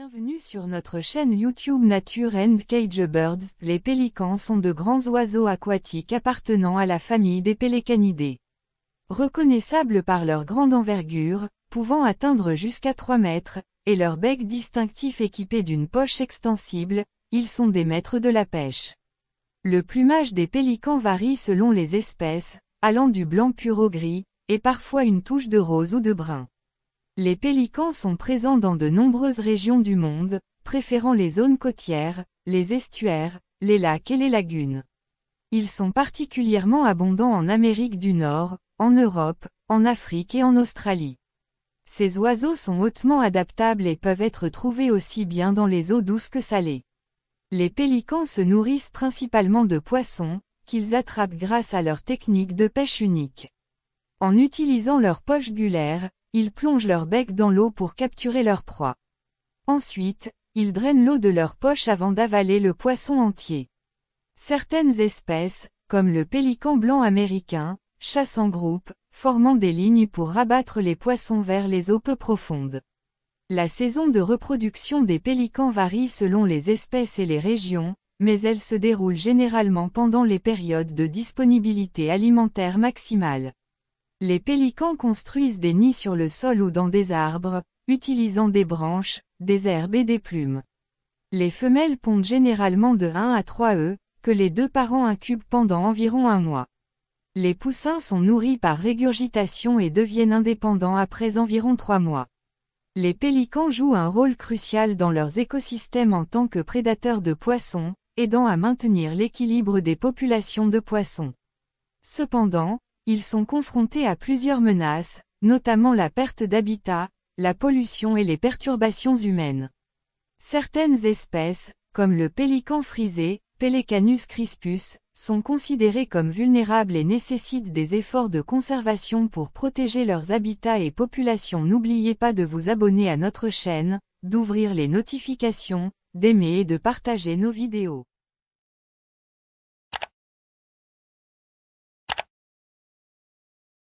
Bienvenue sur notre chaîne YouTube Nature and Cage Birds. Les pélicans sont de grands oiseaux aquatiques appartenant à la famille des Pelecanidae. Reconnaissables par leur grande envergure, pouvant atteindre jusqu'à 3 mètres, et leur bec distinctif équipé d'une poche extensible, ils sont des maîtres de la pêche. Le plumage des pélicans varie selon les espèces, allant du blanc pur au gris, et parfois une touche de rose ou de brun. Les pélicans sont présents dans de nombreuses régions du monde, préférant les zones côtières, les estuaires, les lacs et les lagunes. Ils sont particulièrement abondants en Amérique du Nord, en Europe, en Afrique et en Australie. Ces oiseaux sont hautement adaptables et peuvent être trouvés aussi bien dans les eaux douces que salées. Les pélicans se nourrissent principalement de poissons, qu'ils attrapent grâce à leur technique de pêche unique. En utilisant leur poche gulaire, ils plongent leur bec dans l'eau pour capturer leur proie. Ensuite, ils drainent l'eau de leur poche avant d'avaler le poisson entier. Certaines espèces, comme le pélican blanc américain, chassent en groupe, formant des lignes pour rabattre les poissons vers les eaux peu profondes. La saison de reproduction des pélicans varie selon les espèces et les régions, mais elle se déroule généralement pendant les périodes de disponibilité alimentaire maximale. Les pélicans construisent des nids sur le sol ou dans des arbres, utilisant des branches, des herbes et des plumes. Les femelles pondent généralement de 1 à 3 œufs, que les deux parents incubent pendant environ un mois. Les poussins sont nourris par régurgitation et deviennent indépendants après environ 3 mois. Les pélicans jouent un rôle crucial dans leurs écosystèmes en tant que prédateurs de poissons, aidant à maintenir l'équilibre des populations de poissons. Cependant, ils sont confrontés à plusieurs menaces, notamment la perte d'habitat, la pollution et les perturbations humaines. Certaines espèces, comme le pélican frisé, Pelecanus crispus, sont considérées comme vulnérables et nécessitent des efforts de conservation pour protéger leurs habitats et populations. N'oubliez pas de vous abonner à notre chaîne, d'ouvrir les notifications, d'aimer et de partager nos vidéos.